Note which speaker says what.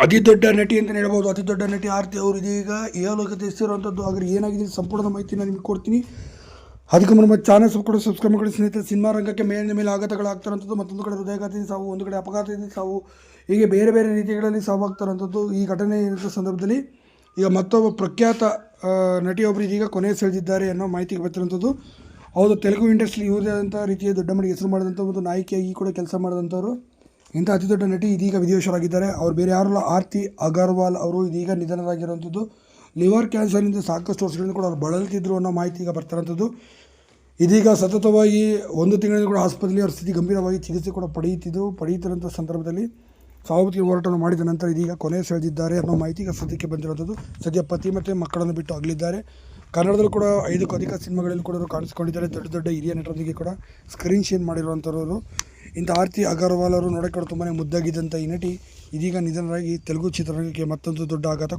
Speaker 1: ಅತಿ ದೊಡ್ಡ ನಟಿ ಅಂತಲೇ ಹೇಳ್ಬೋದು. ಅತಿ ದೊಡ್ಡ ನಟಿ ಆರತಿ ಅವರು ಇದೀಗ ಇಹಲೋಕ ತ್ಯಜಿಸಿರುವಂಥದ್ದು. ಹಾಗೆ ಏನಾಗಿದೆ ಸಂಪೂರ್ಣ ಮಾಹಿತಿನ ನಿಮಗೆ ಕೊಡ್ತೀನಿ. ಅದಕ್ಕೆ ನಮ್ಮ ಚಾನಲ್ ಸಬ್ಸ್ಕ್ರೈಬ್ ಮಾಡಿ ಸ್ನೇಹಿತರೆ. ಸಿನಿಮಾ ರಂಗಕ್ಕೆ ಮೇಲಿನ ಮೇಲೆ ಆಘಾತಗಳಾಗ್ತಾರಂಥದ್ದು, ಮತ್ತೊಂದು ಕಡೆ ಹೃದಯಘಾತದಿಂದ ಸಾವು, ಒಂದು ಕಡೆ ಅಪಘಾತದಿಂದ ಸಾವು, ಹೀಗೆ ಬೇರೆ ಬೇರೆ ರೀತಿಗಳಲ್ಲಿ ಸಾವಾಗ್ತಾರಂಥದ್ದು. ಈ ಘಟನೆ ಇರೋ ಸಂದರ್ಭದಲ್ಲಿ ಈಗ ಮತ್ತೊಬ್ಬ ಪ್ರಖ್ಯಾತ ನಟಿಯೊಬ್ಬರು ಇದೀಗ ಕೊನೆ ಸೆಳೆದಿದ್ದಾರೆ ಅನ್ನೋ ಮಾಹಿತಿಗೆ ಬರ್ತಿರೋಂಥದ್ದು. ಹೌದು, ತೆಲುಗು ಇಂಡಸ್ಟ್ರಿ ಇವರದೇ ಆದಂಥ ರೀತಿಯ ದೊಡ್ಡ ಮಟ್ಟಿಗೆ ಹೆಸರು ಮಾಡಿದಂಥ ಒಂದು ನಾಯಕಿಯಾಗಿ ಕೂಡ ಕೆಲಸ ಮಾಡಿದಂಥವ್ರು ಇಂಥ ಅತಿ ದೊಡ್ಡ ನಟಿ ಇದೀಗ ವಿಧಿವಶರಾಗಿದ್ದಾರೆ. ಅವರು ಬೇರೆ ಯಾರಲ್ಲ, ಆರತಿ ಅಗರ್ವಾಲ್ ಅವರು ಇದೀಗ ನಿಧನರಾಗಿರುವಂಥದ್ದು. ಲಿವರ್ ಕ್ಯಾನ್ಸರ್ನಿಂದ ಸಾಕಷ್ಟು ವರ್ಷಗಳಿಂದ ಕೂಡ ಅವ್ರು ಬಳಲ್ತಿದ್ರು ಅನ್ನೋ ಮಾಹಿತಿ ಈಗ ಬರ್ತಿರೋಂಥದ್ದು. ಇದೀಗ ಸತತವಾಗಿ 1 ತಿಂಗಳಿಂದ ಕೂಡ ಆಸ್ಪತ್ರೆಯಲ್ಲಿ ಅವ್ರ ಸ್ಥಿತಿ ಗಂಭೀರವಾಗಿ ಚಿಕಿತ್ಸೆ ಕೂಡ ಪಡೆಯುತ್ತಿರೋಂಥ ಸಂದರ್ಭದಲ್ಲಿ ಸಾವನ್ನಪ್ಪಿಗೆ ಹೋರಾಟವನ್ನು ಮಾಡಿದ ನಂತರ ಇದೀಗ ಕೊನೆ ಸೆಳೆದಿದ್ದಾರೆ ಅನ್ನೋ ಮಾಹಿತಿ ಈಗ ಸದ್ಯಕ್ಕೆ ಬಂದಿರೋಂಥದ್ದು. ಸದ್ಯ ಪತಿ ಮತ್ತು ಮಕ್ಕಳನ್ನು ಬಿಟ್ಟು ಅಗಲಿದ್ದಾರೆ. ಕನ್ನಡದಲ್ಲೂ ಕೂಡ 5ಕ್ಕೂ ಅಧಿಕ ಸಿನಿಮಾಗಳಲ್ಲಿ ಕೂಡ ಕಾಣಿಸ್ಕೊಂಡಿದ್ದಾರೆ. ದೊಡ್ಡ ದೊಡ್ಡ ಹಿರಿಯ ನಟರೊಂದಿಗೆ ಕೂಡ ಸ್ಕ್ರೀನ್ ಶೇರ್ ಮಾಡಿರುವಂಥವ್ರು. ಇಂಥ ಆರತಿ ಅಗರ್ವಾಲ್ ಅವರು ನೋಡೋಕೆ ತುಂಬಾ ಮುದ್ದಾಗಿದ್ದಂಥ ಈ ನಟಿ ಇದೀಗ ನಿಧನರಾಗಿ ತೆಲುಗು ಚಿತ್ರರಂಗಕ್ಕೆ ಮತ್ತೊಂದು ದೊಡ್ಡ ಆಘಾತ